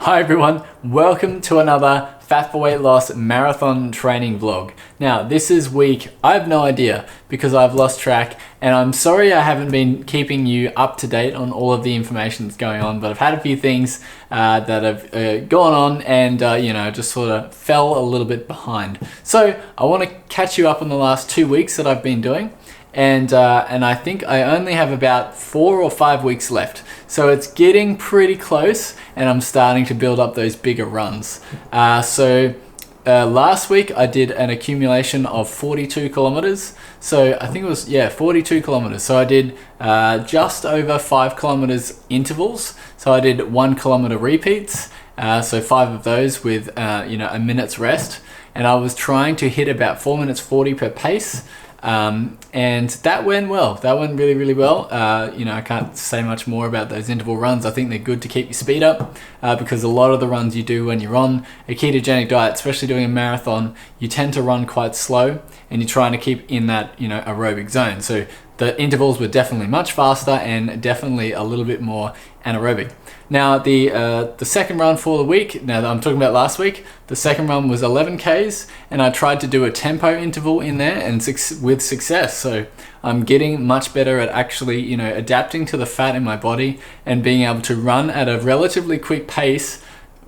Hi everyone, welcome to another Fat for Weight Loss marathon training vlog. Now this is week, I have no idea because I've lost track, and I'm sorry I haven't been keeping you up to date on all of the information that's going on, but I've had a few things that have gone on and just sort of fell a little bit behind. So I want to catch you up on the last 2 weeks that I've been doing. And I think I only have about 4 or 5 weeks left. So it's getting pretty close and I'm starting to build up those bigger runs. Last week I did an accumulation of 42 kilometers. So I think it was, 42 kilometers. So I did just over 5 kilometers intervals. So I did 1 kilometer repeats. So 5 of those with, a minute's rest. And I was trying to hit about 4 minutes 40 per pace. And that went well. That went really, really well. I can't say much more about those interval runs. I think they're good to keep your speed up because a lot of the runs you do when you're on a ketogenic diet, especially doing a marathon, you tend to run quite slow and you're trying to keep in that, aerobic zone. So the intervals were definitely much faster and definitely a little bit more anaerobic. Now the second run for the week, now that I'm talking about last week, the second run was 11 Ks and I tried to do a tempo interval in there and with success. So I'm getting much better at actually, adapting to the fat in my body and being able to run at a relatively quick pace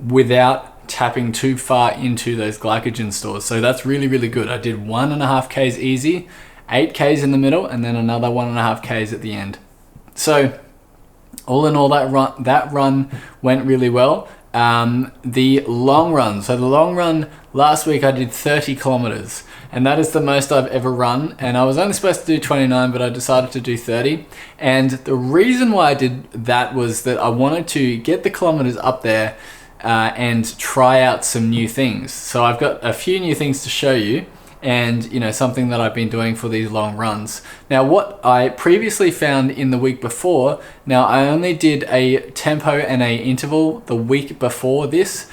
without tapping too far into those glycogen stores. So that's really, really good. I did 1.5 Ks easy, 8 Ks in the middle, and then another 1.5 Ks at the end. So all in all, that run went really well. The long run, so the long run last week I did 30 kilometers and that is the most I've ever run, and I was only supposed to do 29 but I decided to do 30, and the reason why I did that was that I wanted to get the kilometers up there and try out some new things. So I've got a few new things to show you, and something that I've been doing for these long runs. Now what I previously found in the week before, now I only did a tempo and a interval the week before this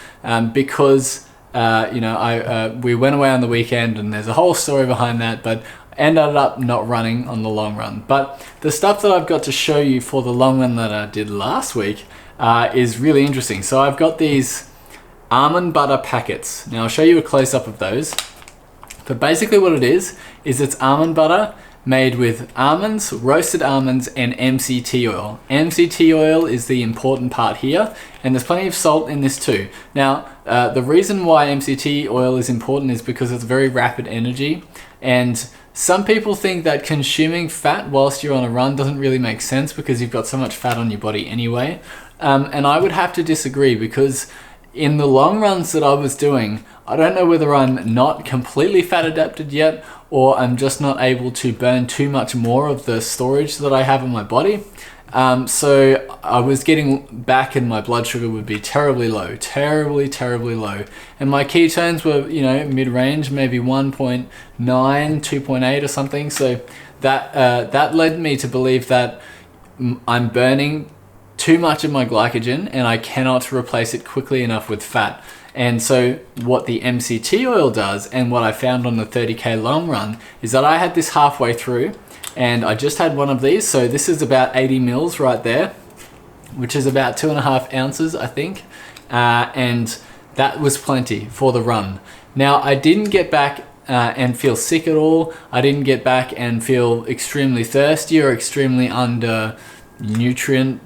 because we went away on the weekend and there's a whole story behind that, but ended up not running on the long run. But the stuff that I've got to show you for the long run that I did last week is really interesting. So I've got these almond butter packets. Now I'll show you a close-up of those. But basically what it is it's almond butter made with almonds, roasted almonds, and MCT oil. MCT oil is the important part here, and there's plenty of salt in this too. Now, the reason why MCT oil is important is because it's very rapid energy, and some people think that consuming fat whilst you're on a run doesn't really make sense because you've got so much fat on your body anyway. And I would have to disagree, because in the long runs that I was doing, I don't know whether I'm not completely fat adapted yet or I'm just not able to burn too much more of the storage that I have in my body. So I was getting back and my blood sugar would be terribly low, terribly low. And my ketones were, mid-range, maybe 1.9, 2.8 or something. So that led me to believe that I'm burning too much of my glycogen and I cannot replace it quickly enough with fat. And so what the MCT oil does, and what I found on the 30K long run, is that I had this halfway through and I just had one of these. So this is about 80 mils right there, which is about 2.5 ounces, I think. And that was plenty for the run. Now I didn't get back and feel sick at all. I didn't get back and feel extremely thirsty or extremely under nutrient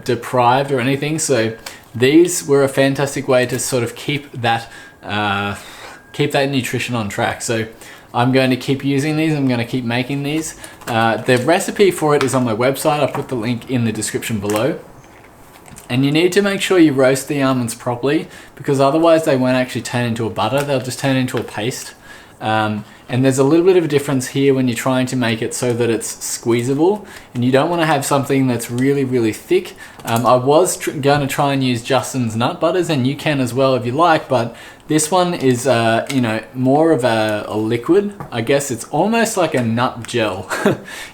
deprived or anything. So these were a fantastic way to sort of keep that nutrition on track. So I'm going to keep using these. I'm going to keep making these. The recipe for it is on my website. I'll put the link in the description below. And you need to make sure you roast the almonds properly, because otherwise they won't actually turn into a butter. They'll just turn into a paste. And there's a little bit of a difference here when you're trying to make it so that it's squeezable, and you don't want to have something that's really, really thick. I was going to try and use Justin's nut butters, and you can as well if you like, but this one is, more of a liquid. I guess it's almost like a nut gel,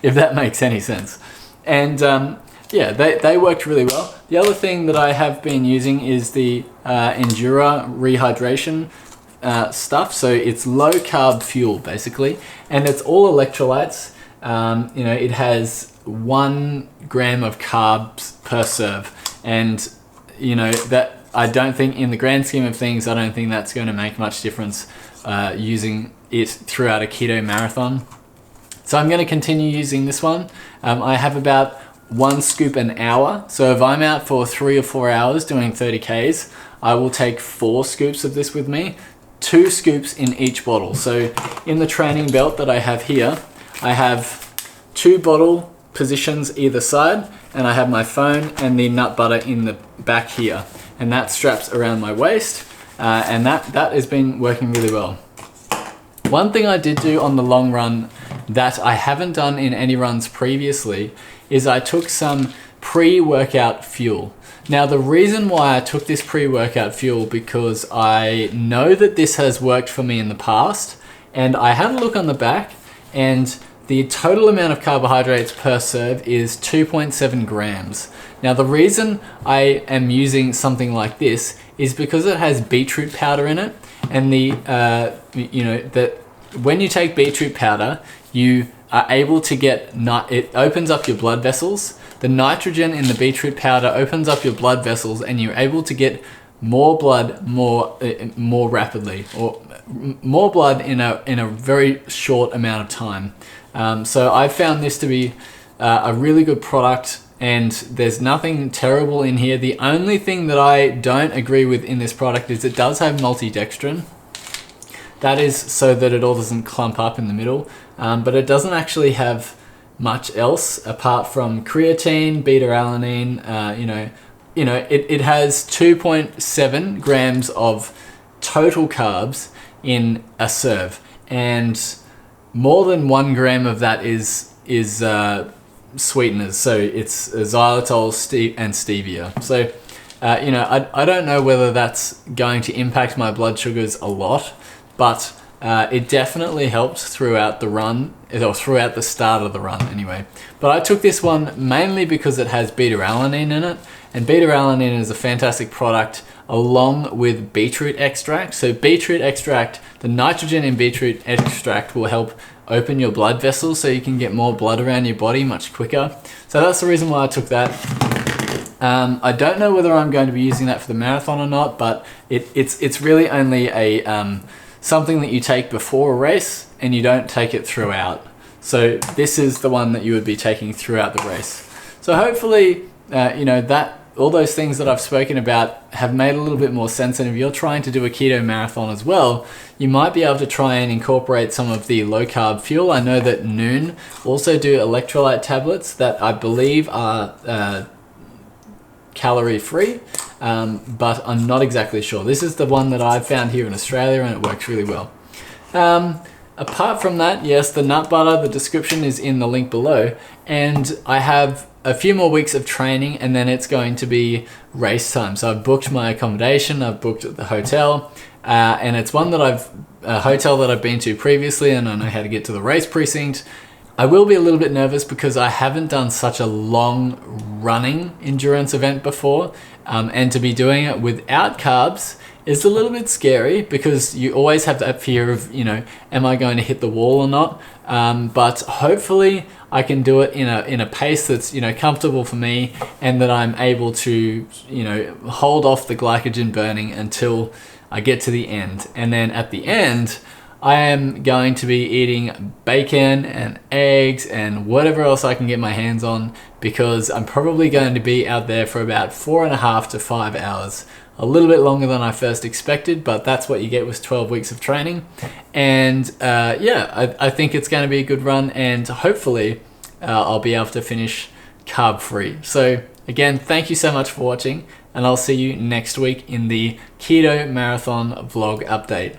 if that makes any sense. And they worked really well. The other thing that I have been using is the Endura rehydration stuff. So it's low carb fuel basically, and it's all electrolytes. It has 1 gram of carbs per serve, and that I don't think in the grand scheme of things, I don't think that's going to make much difference using it throughout a keto marathon. So I'm going to continue using this one. I have about 1 scoop an hour. So if I'm out for 3 or 4 hours doing 30 Ks, I will take 4 scoops of this with me, 2 scoops in each bottle. So in the training belt that I have here, I have 2 bottle positions either side, and I have my phone and the nut butter in the back here, and that straps around my waist, and that has been working really well. One thing I did do on the long run that I haven't done in any runs previously is I took some pre-workout fuel. Now the reason why I took this pre-workout fuel, because I know that this has worked for me in the past, and I had a look on the back, and the total amount of carbohydrates per serve is 2.7 grams. Now the reason I am using something like this is because it has beetroot powder in it, and that when you take beetroot powder, you are able to get, it opens up your blood vessels. The nitrogen in the beetroot powder opens up your blood vessels, and you're able to get more blood more rapidly, or more blood in a very short amount of time. So I found this to be a really good product, and there's nothing terrible in here. The only thing that I don't agree with in this product is it does have maltodextrin. That is so that it all doesn't clump up in the middle, but it doesn't actually have much else apart from creatine, beta-alanine. It has 2.7 grams of total carbs in a serve, and more than 1 gram of that is sweeteners. So it's xylitol and stevia. So I don't know whether that's going to impact my blood sugars a lot, but it definitely helped throughout the run, or throughout the start of the run anyway. But I took this one mainly because it has beta-alanine in it, and beta-alanine is a fantastic product along with beetroot extract. So beetroot extract, the nitrogen in beetroot extract will help open your blood vessels so you can get more blood around your body much quicker. So that's the reason why I took that. I don't know whether I'm going to be using that for the marathon or not, but it's really only a something that you take before a race, and you don't take it throughout. So this is the one that you would be taking throughout the race. So hopefully, that all those things that I've spoken about have made a little bit more sense. And if you're trying to do a keto marathon as well, you might be able to try and incorporate some of the low carb fuel. I know that Noon also do electrolyte tablets that I believe are calorie free, but I'm not exactly sure. This is the one that I've found here in Australia, and it works really well. Apart from that, yes, the nut butter, the description is in the link below, and I have a few more weeks of training, and then it's going to be race time. So I've booked my accommodation, I've booked the hotel, and it's one that a hotel that I've been to previously, and I know how to get to the race precinct. I will be a little bit nervous because I haven't done such a long running endurance event before, and to be doing it without carbs is a little bit scary, because you always have that fear of, am I going to hit the wall or not? But hopefully I can do it in a pace that's, comfortable for me, and that I'm able to, hold off the glycogen burning until I get to the end. And then at the end, I am going to be eating bacon and eggs and whatever else I can get my hands on, because I'm probably going to be out there for about 4.5 to 5 hours. A little bit longer than I first expected, but that's what you get with 12 weeks of training. And I think it's going to be a good run, and hopefully I'll be able to finish carb free. So again, thank you so much for watching, and I'll see you next week in the Keto Marathon vlog update.